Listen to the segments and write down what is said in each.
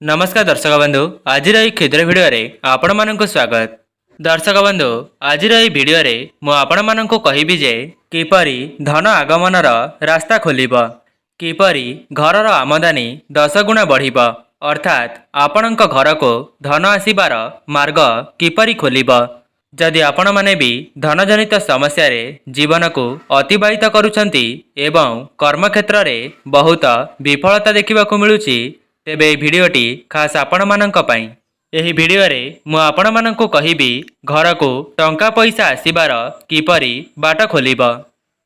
नमस्कार दर्शक बंधु आज क्षुद्र भिडियो आपण मानक स्वागत। दर्शक बंधु आज भिडियो मु आपण मानक कहिबी जे किपरि धन आगमनर रास्ता खोलिब, किपरि घरर आमदानी 10 गुणा बढ़िब, अर्थात आपणक घर को धन आसीबार मार्ग किपरि खोलिब। जदि आपण माने भी धन जनित समस्या रे जीवन को अतिबाहित करूछंती एवं कर्म क्षेत्र रे बहुत विफलता देखिबा को मिलुची, तेबे भिडियोटी खास आपण मानक पई। एही भिडियो रे मु आपण मानक कहिबी घर को टंका पैसा आसीबार किपरि बाट खोलिब।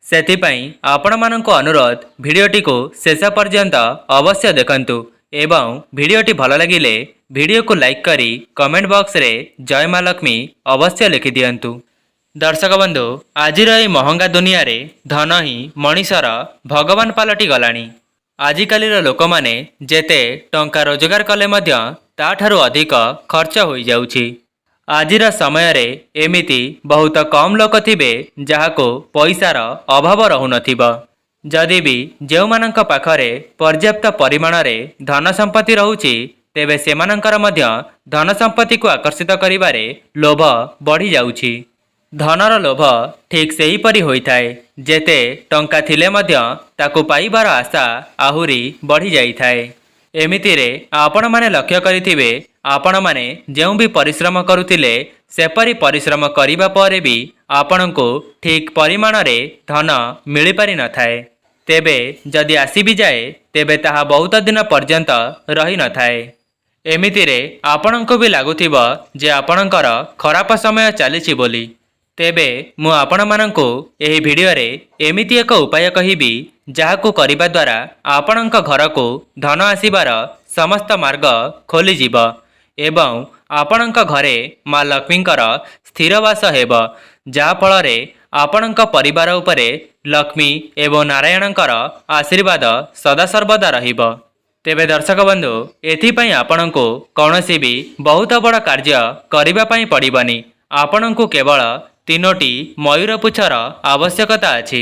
सेति पई आपण मानक अनुरोध भिडियोटी को शेष पर्यंत अवश्य देखंतु एवं भिडियोटी भल लगिले भिडियो को लाइक करी कमेंट बॉक्स रे जय मां लक्ष्मी अवश्य लिखि दियंतु। दर्शक बंधु आज महंगा दुनिया रे धन ही मनीषर भगवान पलटि गलानी। आजिकाली लोक माने जेते टंका रोजगार कले मध्य ताठारु अधिक खर्च हो जाउछि। आजिर समय रे एमिति बहुत कम लोक थिबे जाहाको पैसार अभाव रहु नथिबो। जदि भी जेउ मानक पाखरे पर्याप्त परिमाण रे धन संपत्ति रहुछि, तेबे सेमानंकर मध्य धन संपत्ति को आकर्षित करिबारे लोभ बढ़ी जाउछि। धनर लोभ ठीक सेही परि होइथाए, जेते टंका थिले मध्य ताकु पाइबार आशा आहुरी बढ़ी जाइथाए। एमिति रे आपण माने लक्ष्य करिथिबे आपण माने जेउ भी परिश्रम करुथिले सेपरि परिश्रम करिबा परे भी आपणको ठीक परिमाण रे धन मिली पारि न थाए। तेबे जदि आसी भी जाए तेबे ताहा बहुत दिन पर्यंत रही न थाए। एमिति रे आपणको भी लागुथिबो जे आपणकर खराब समय चलीछि बोली। तेबे मु आपण मानंको एही भिडियो रे एमिति एक उपाय कहिबी जाहाको करिबा द्वारा आपणक घर को धन आसीबार समस्त मार्ग खोली जीव एवं आपणक घरे मां लक्ष्मींकर स्थिर वास हेब, जा फल रे आपणक परिवार उपरे लक्ष्मी एवं नारायणकर आशीर्वाद सदा सर्वदा रहिबो। तेबे दर्शक बंधु एथिपई आपणको कौनसी भी बहुत बड़ कार्य करिबा पई पड़िबनी। आपणको केवल 3टी मयूर पुच्छर आवश्यकता अछि।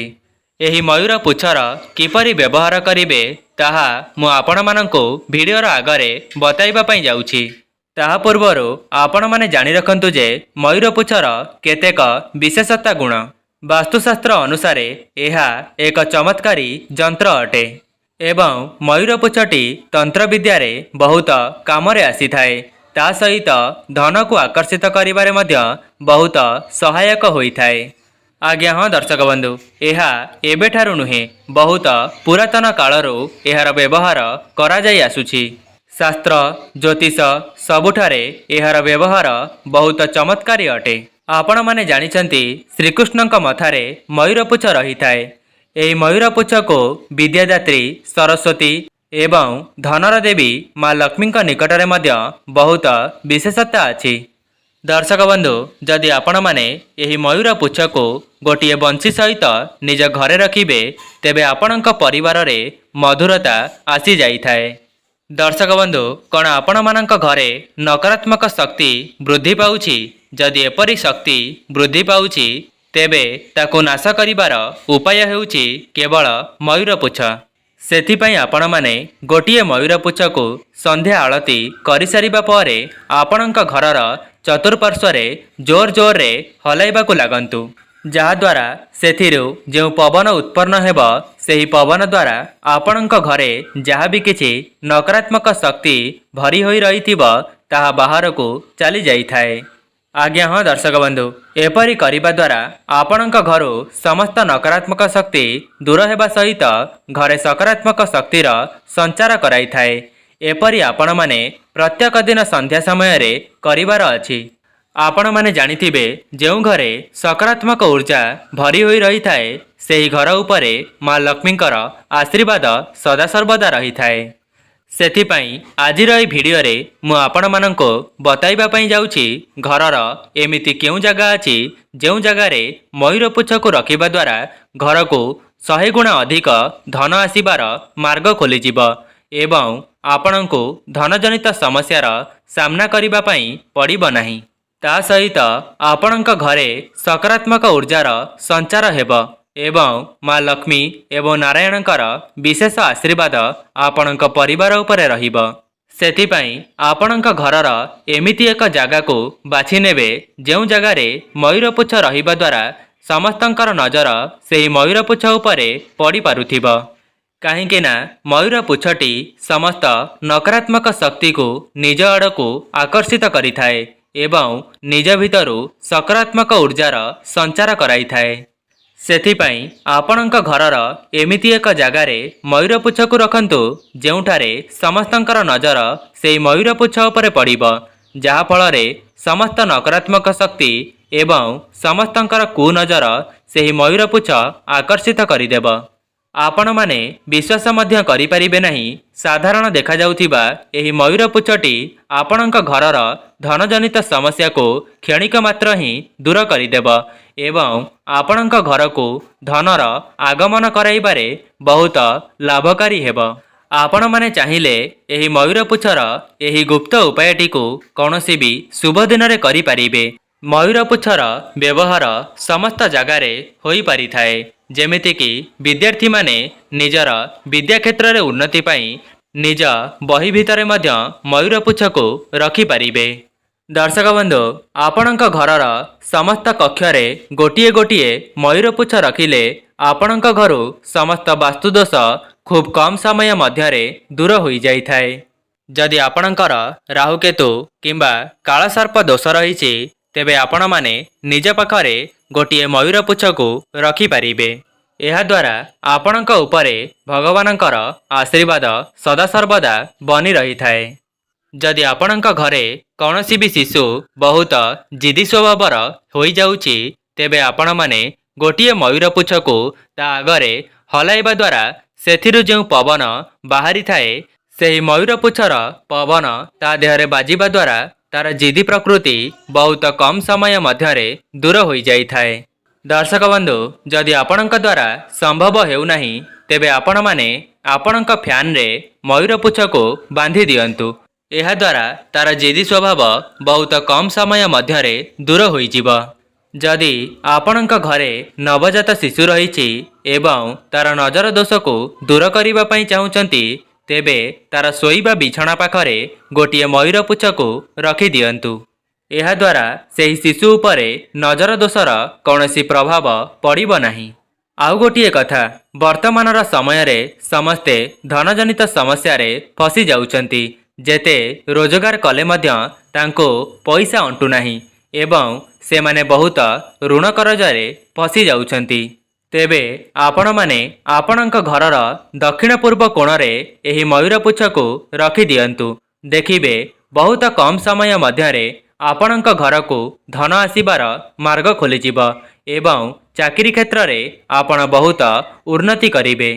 एही मयूर पुच्छर किपरि व्यवहार करिवे ताहा मु आपण मानंको भिडियोर आगरे बताइबा पई जाउछि। ताहा पूर्वरु आपण माने जानि रखंतु जे मयूर पुच्छर केतेक विशेषता गुण। वास्तुशास्त्र अनुसार एहा एक चमत्कारी यंत्र अटे एवं मयूर पुच्छटी तंत्र विद्या रे बहुत काम रे आसी थाए। ता सहित धन को आकर्षित करिबारे मध्य बहुत सहायक होइथाए। आज्ञा हाँ दर्शक बंधु एहा एबेठारु नुहे, बहुत पुरातन कालरू एहार व्यवहार करा जाई आसुछि। शास्त्र ज्योतिष सबुठारे एहार व्यवहार बहुत चमत्कारी अटे। आपण माने जानिछंती श्रीकृष्णଙ୍କ मथारे मयूरपुच्छ रही थाए। एही मयूरपुच्छ को विद्यादात्री सरस्वती एवं धनर देवी मां लक्ष्मीଙ୍କ निकटरे मध्य बहुत विशेषता अछि। दर्शक बंधु जदि आपण माने एही मयूरपुच्छ को गोटिए बंशी सहित निज घरे रखिबे तेबे आपणଙ୍କ परिवार रे मधुरता आसी जाइथाए। दर्शक बंधु कण आपण मानक घरे नकारात्मक शक्ति वृद्धि पाउछि? जदि एपरि शक्ति वृद्धि पाउछि तेबे ताको नाश करिबार उपाय हेउछि केवल मयूरपुच्छ। सेथिपई आपण माने गोटिए मयूरपुच्छ को संध्या आळती करि सारिबा परे आपणଙ୍କ घरर चतुर्पार्श्व रे जोर जोर रे हलाइबाकु लागंतु, जहा द्वारा सेथिरु जेउ पवन उत्पन्न हेब सेही पवन द्वारा आपणଙ୍କ घरे जहा भी किछि नकारात्मक शक्ति भरी होई रहिथिबो ताहा बाहर को चली जाइथाए। आज्ञा हाँ दर्शक बंधु एपरि करिबा द्वारा आपणଙ୍କ घरु समस्त नकारात्मक शक्ति दूर हेबा सहित घरे सकारात्मक शक्तिर संचार कराई थाए। एपरि आपण माने प्रत्येक दिन संध्या समय रे करिबार अछि। आपण माने जानिथिबे जेउ घरे सकारात्मक ऊर्जा भरी होई रही थाए सेही घर उपरे मां लक्ष्मींकर आशीर्वाद सदा सर्वदा रही थाए। सेथिपई आजिर एही भिडियो रे मु आपण मानंको बताइबा पई जाउछि घरर एमिति केउ जगह अछि जेउ जगह रे मयूरपुच्छ को रखिबा द्वारा घर को 100 गुणा अधिक धन आसीबार मार्ग खोली जिवो एवं आपणको धन जनित समस्यार सामना करिबा पई पड़िबो नाही। ता सहित आपणଙ୍କ घरे सकारात्मक ऊर्जार संचार हेबो एवं मां लक्ष्मी एवं नारायणकर विशेष आशीर्वाद आपणଙ୍କ परिवार उपरे रहिबो। ସେଥିପାଇଁ ଆପଣଙ୍କ ଘରର ଏମିତି ଏକ ଜାଗାକୁ ବାଛି ନେବେ ଯେଉଁ ଜାଗାରେ ମୟୂରପୁଚ୍ଛ ରହିବା ଦ୍ୱାରା ସମସ୍ତଙ୍କର ନଜର ସେହି ମୟୂରପୁଚ୍ଛ ଉପରେ ପଡ଼ିପାରୁଥିବ। କାହିଁକି ନା ମୟୂରପୁଚ୍ଛଟି ସମସ୍ତ ନକାରାତ୍ମକ ଶକ୍ତିକୁ ନିଜ ଆଡ଼କୁ ଆକର୍ଷିତ କରିଥାଏ ଏବଂ ନିଜ ଭିତରୁ ସକାରାତ୍ମକ ଉର୍ଜାର ସଞ୍ଚାର କରାଇଥାଏ। ସେଥିପାଇଁ ଆପଣଙ୍କ ଘରର ଏମିତି ଏକ ଜାଗାରେ ମୟୂରପୁଚ୍ଛକୁ ରଖନ୍ତୁ ଯେଉଁଠାରେ ସମସ୍ତଙ୍କର ନଜର ସେହି ମୟୂରପୁଚ୍ଛ ଉପରେ ପଡ଼ିବ, ଯାହାଫଳରେ ସମସ୍ତ ନକାରାତ୍ମକ ଶକ୍ତି ଏବଂ ସମସ୍ତଙ୍କର କୁନଜର ସେହି ମୟୂରପୁଚ୍ଛ ଆକର୍ଷିତ କରିଦେବ। ଆପଣମାନେ ବିଶ୍ୱାସ ମଧ୍ୟ କରିପାରିବେ ନାହିଁ, ସାଧାରଣ ଦେଖାଯାଉଥିବା ଏହି ମୟୂରପୁଚ୍ଛଟି ଆପଣଙ୍କ ଘରର ଧନଜନିତ ସମସ୍ୟାକୁ କ୍ଷଣିକ ମାତ୍ର ହିଁ ଦୂର କରିଦେବ ଏବଂ ଆପଣଙ୍କ ଘରକୁ ଧନର ଆଗମନ କରାଇବାରେ ବହୁତ ଲାଭକାରୀ ହେବ। ଆପଣମାନେ ଚାହିଁଲେ ଏହି ମୟୂରପୁଚ୍ଛର ଏହି ଗୁପ୍ତ ଉପାୟଟିକୁ କୌଣସି ବି ଶୁଭ ଦିନରେ କରିପାରିବେ। ମୟୂରପୁଚ୍ଛର ବ୍ୟବହାର ସମସ୍ତ ଜାଗାରେ ହୋଇପାରିଥାଏ, ଯେମିତିକି ବିଦ୍ୟାର୍ଥୀମାନେ ନିଜର ବିଦ୍ୟା କ୍ଷେତ୍ରରେ ଉନ୍ନତି ପାଇଁ ନିଜ ବହି ଭିତରେ ମଧ୍ୟ ମୟୂରପୁଚ୍ଛକୁ ରଖିପାରିବେ। ଦର୍ଶକ ବନ୍ଧୁ, ଆପଣଙ୍କ ଘରର ସମସ୍ତ କକ୍ଷରେ ଗୋଟିଏ ଗୋଟିଏ ମୟୂରପୁଚ୍ଛ ରଖିଲେ ଆପଣଙ୍କ ଘରୁ ସମସ୍ତ ବାସ୍ତୁଦୋଷ ଖୁବ୍ କମ୍ ସମୟ ମଧ୍ୟରେ ଦୂର ହୋଇଯାଇଥାଏ। ଯଦି ଆପଣଙ୍କର ରାହୁକେତୁ କିମ୍ବା କାଳସର୍ପ ଦୋଷ ରହିଛି, ତେବେ ଆପଣମାନେ ନିଜ ପାଖରେ ଗୋଟିଏ ମୟୂରପୁଚ୍ଛକୁ ରଖିପାରିବେ। ଏହାଦ୍ୱାରା ଆପଣଙ୍କ ଉପରେ ଭଗବାନଙ୍କର ଆଶୀର୍ବାଦ ସଦାସର୍ବଦା ବନି ରହିଥାଏ। ଯଦି ଆପଣଙ୍କ ଘରେ କୌଣସି ବି ଶିଶୁ ବହୁତ ଜିଦି ସ୍ୱଭାବର ହୋଇଯାଉଛି, ତେବେ ଆପଣମାନେ ଗୋଟିଏ ମୟୂରପୁଚ୍ଛକୁ ତା ଆଗରେ ହଲାଇବା ଦ୍ୱାରା ସେଥିରୁ ଯେଉଁ ପବନ ବାହାରିଥାଏ, ସେହି ମୟୂରପୁଚ୍ଛର ପବନ ତା ଦେହରେ ବାଜିବା ଦ୍ୱାରା ତାର ଜିଦି ପ୍ରକୃତି ବହୁତ କମ୍ ସମୟ ମଧ୍ୟରେ ଦୂର ହୋଇଯାଇଥାଏ। ଦର୍ଶକ ବନ୍ଧୁ, ଯଦି ଆପଣଙ୍କ ଦ୍ୱାରା ସମ୍ଭବ ହେଉନାହିଁ, ତେବେ ଆପଣମାନେ ଆପଣଙ୍କ ଫ୍ୟାନ୍ରେ ମୟୂରପୁଚ୍ଛକୁ ବାନ୍ଧି ଦିଅନ୍ତୁ। ଏହାଦ୍ୱାରା ତାର ଜିଦି ସ୍ୱଭାବ ବହୁତ କମ୍ ସମୟ ମଧ୍ୟରେ ଦୂର ହୋଇଯିବ। ଯଦି ଆପଣଙ୍କ ଘରେ ନବଜାତ ଶିଶୁ ରହିଛି ଏବଂ ତାର ନଜର ଦୋଷକୁ ଦୂର କରିବା ପାଇଁ ଚାହୁଁଛନ୍ତି, ତେବେ ତାର ଶୋଇବା ବିଛଣା ପାଖରେ ଗୋଟିଏ ମୟୂରପୁଚ୍ଛକୁ ରଖିଦିଅନ୍ତୁ। ଏହାଦ୍ୱାରା ସେହି ଶିଶୁ ଉପରେ ନଜର ଦୋଷର କୌଣସି ପ୍ରଭାବ ପଡ଼ିବ ନାହିଁ। ଆଉ ଗୋଟିଏ କଥା, ବର୍ତ୍ତମାନର ସମୟରେ ସମସ୍ତେ ଧନଜନିତ ସମସ୍ୟାରେ ଫସି ଯାଉଛନ୍ତି। ଯେତେ ରୋଜଗାର କଲେ ମଧ୍ୟ ତାଙ୍କୁ ପଇସା ଅଣ୍ଟୁନାହିଁ ଏବଂ ସେମାନେ ବହୁତ ଋଣ କରଜରେ ଫସି ଯାଉଛନ୍ତି। ତେବେ ଆପଣମାନେ ଆପଣଙ୍କ ଘରର ଦକ୍ଷିଣ ପୂର୍ବ କୋଣରେ ଏହି ମୟୂରପୁଚ୍ଛକୁ ରଖିଦିଅନ୍ତୁ। ଦେଖିବେ ବହୁତ କମ୍ ସମୟ ମଧ୍ୟରେ ଆପଣଙ୍କ ଘରକୁ ଧନ ଆସିବାର ମାର୍ଗ ଖୋଲିଯିବ ଏବଂ ଚାକିରି କ୍ଷେତ୍ରରେ ଆପଣ ବହୁତ ଉନ୍ନତି କରିବେ।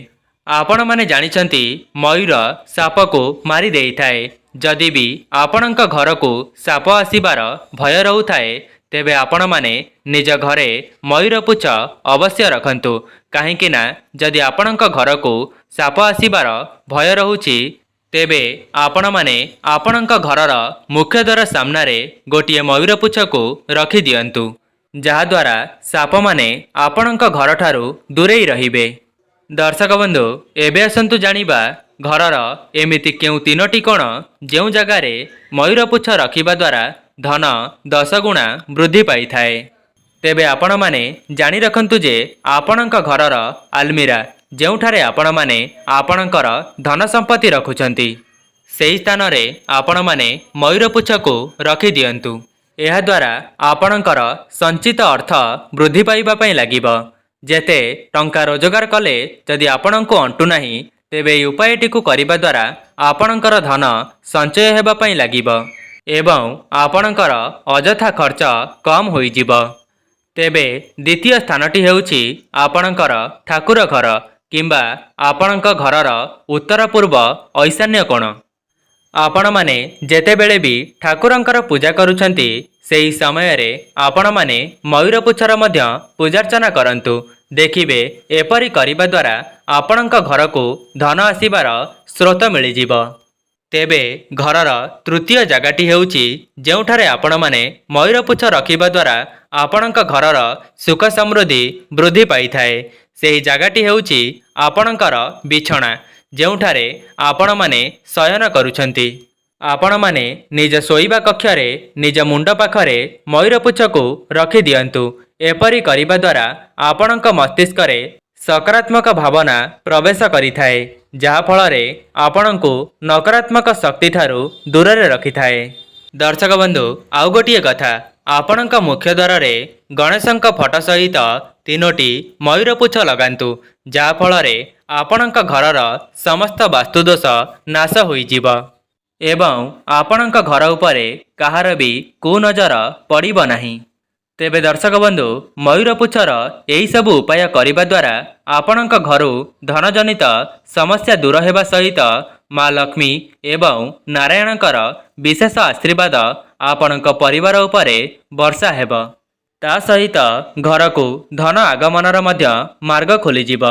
ଆପଣମାନେ ଜାଣିଛନ୍ତି, ମୟୂର ସାପକୁ ମାରି ଦେଇଥାଏ। ଯଦି ବି ଆପଣଙ୍କ ଘରକୁ ସାପ ଆସିବାର ଭୟ ରହୁଥାଏ, ତେବେ ଆପଣମାନେ ନିଜ ଘରେ ମୟୂରପୁଚ୍ଛ ଅବଶ୍ୟ ରଖନ୍ତୁ। କାହିଁକି ନା ଯଦି ଆପଣଙ୍କ ଘରକୁ ସାପ ଆସିବାର ଭୟ ରହୁଛି, ତେବେ ଆପଣମାନେ ଆପଣଙ୍କ ଘରର ମୁଖ୍ୟଦ୍ୱାର ସାମ୍ନାରେ ଗୋଟିଏ ମୟୂରପୁଚ୍ଛକୁ ରଖିଦିଅନ୍ତୁ, ଯାହାଦ୍ୱାରା ସାପମାନେ ଆପଣଙ୍କ ଘରଠାରୁ ଦୂରେଇ ରହିବେ। ଦର୍ଶକ ବନ୍ଧୁ, ଏବେ ଆସନ୍ତୁ ଜାଣିବା ଘରର ଏମିତି କେଉଁ ତିନୋଟି କୋଣ ଯେଉଁ ଜାଗାରେ ମୟୂରପୁଚ୍ଛ ରଖିବା ଦ୍ୱାରା ଧନ 10 ଗୁଣା ବୃଦ୍ଧି ପାଇଥାଏ। ତେବେ ଆପଣମାନେ ଜାଣି ରଖନ୍ତୁ ଯେ ଆପଣଙ୍କ ଘରର ଆଲମିରା ଯେଉଁଠାରେ ଆପଣମାନେ ଆପଣଙ୍କର ଧନ ସମ୍ପତ୍ତି ରଖୁଛନ୍ତି, ସେହି ସ୍ଥାନରେ ଆପଣମାନେ ମୟୂରପୁଚ୍ଛକୁ ରଖିଦିଅନ୍ତୁ। ଏହାଦ୍ୱାରା ଆପଣଙ୍କର ସଞ୍ଚିତ ଅର୍ଥ ବୃଦ୍ଧି ପାଇବା ପାଇଁ ଲାଗିବ। ଯେତେ ଟଙ୍କା ରୋଜଗାର କଲେ ଯଦି ଆପଣଙ୍କୁ ଅଣ୍ଟୁନାହିଁ, ତେବେ ଏହି ଉପାୟଟିକୁ କରିବା ଦ୍ୱାରା ଆପଣଙ୍କର ଧନ ସଞ୍ଚୟ ହେବା ପାଇଁ ଲାଗିବ ଏବଂ ଆପଣଙ୍କର ଅଯଥା ଖର୍ଚ୍ଚ କମ୍ ହୋଇଯିବ। ତେବେ ଦ୍ୱିତୀୟ ସ୍ଥାନଟି ହେଉଛି ଆପଣଙ୍କର ଠାକୁର ଘର କିମ୍ବା ଆପଣଙ୍କ ଘରର ଉତ୍ତର ପୂର୍ବ ଈଶାନ୍ୟ କୋଣ। ଆପଣମାନେ ଯେତେବେଳେ ବି ଠାକୁରଙ୍କର ପୂଜା କରୁଛନ୍ତି, ସେହି ସମୟରେ ଆପଣମାନେ ମୟୂରପୁଚ୍ଛର ମଧ୍ୟ ପୂଜାର୍ଚ୍ଚନା କରନ୍ତୁ। ଦେଖିବେ ଏପରି କରିବା ଦ୍ୱାରା ଆପଣଙ୍କ ଘରକୁ ଧନ ଆସିବାର ସ୍ରୋତ ମିଳିଯିବ। ତେବେ ଘରର ତୃତୀୟ ଜାଗାଟି ହେଉଛି ଯେଉଁଠାରେ ଆପଣମାନେ ମୟୂରପୁଚ୍ଛ ରଖିବା ଦ୍ୱାରା ଆପଣଙ୍କ ଘରର ସୁଖ ସମୃଦ୍ଧି ବୃଦ୍ଧି ପାଇଥାଏ। ସେହି ଜାଗାଟି ହେଉଛି ଆପଣଙ୍କର ବିଛଣା, ଯେଉଁଠାରେ ଆପଣମାନେ ଶୟନ କରୁଛନ୍ତି। ଆପଣମାନେ ନିଜ ଶୋଇବା କକ୍ଷରେ ନିଜ ମୁଣ୍ଡ ପାଖରେ ମୟୂରପୁଚ୍ଛକୁ ରଖିଦିଅନ୍ତୁ। ଏପରି କରିବା ଦ୍ୱାରା ଆପଣଙ୍କ ମସ୍ତିଷ୍କରେ ସକାରାତ୍ମକ ଭାବନା ପ୍ରବେଶ କରିଥାଏ, ଯାହାଫଳରେ ଆପଣଙ୍କୁ ନକାରାତ୍ମକ ଶକ୍ତିଠାରୁ ଦୂରରେ ରଖିଥାଏ। ଦର୍ଶକ ବନ୍ଧୁ, ଆଉ ଗୋଟିଏ କଥା, ଆପଣଙ୍କ ମୁଖ୍ୟ ଦ୍ୱାରରେ ଗଣେଶଙ୍କ ଫଟୋ ସହିତ 3ଟି ମୟୂରପୁଚ୍ଛ ଲଗାନ୍ତୁ, ଯାହାଫଳରେ ଆପଣଙ୍କ ଘରର ସମସ୍ତ ବାସ୍ତୁଦୋଷ ନାଶ ହୋଇଯିବ ଏବଂ ଆପଣଙ୍କ ଘର ଉପରେ କାହାର ବି କୁନଜର ପଡ଼ିବ ନାହିଁ। ତେବେ ଦର୍ଶକ ବନ୍ଧୁ, ମୟୂରପୁଚ୍ଛର ଏହିସବୁ ଉପାୟ କରିବା ଦ୍ୱାରା ଆପଣଙ୍କ ଘରୁ ଧନଜନିତ ସମସ୍ୟା ଦୂର ହେବା ସହିତ ମା ଲକ୍ଷ୍ମୀ ଏବଂ ନାରାୟଣଙ୍କର ବିଶେଷ ଆଶୀର୍ବାଦ ଆପଣଙ୍କ ପରିବାର ଉପରେ ବର୍ଷା ହେବ। ତା ସହିତ ଘରକୁ ଧନ ଆଗମନର ମଧ୍ୟ ମାର୍ଗ ଖୋଲିଯିବ।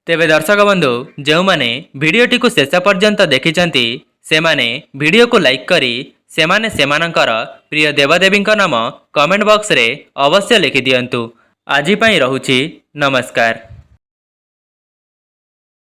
ତେବେ ଦର୍ଶକ ବନ୍ଧୁ, ଯେଉଁମାନେ ଭିଡ଼ିଓଟିକୁ ଶେଷ ପର୍ଯ୍ୟନ୍ତ ଦେଖିଛନ୍ତି ସେମାନେ ଭିଡ଼ିଓକୁ ଲାଇକ୍ କରି ସେମାନେ ସେମାନଙ୍କର ପ୍ରିୟ ଦେବଦେବୀଙ୍କ ନାମ କମେଣ୍ଟ ବକ୍ସରେ ଅବଶ୍ୟ ଲେଖିଦିଅନ୍ତୁ। ଆଜି ପାଇଁ ରହୁଛି, ନମସ୍କାର।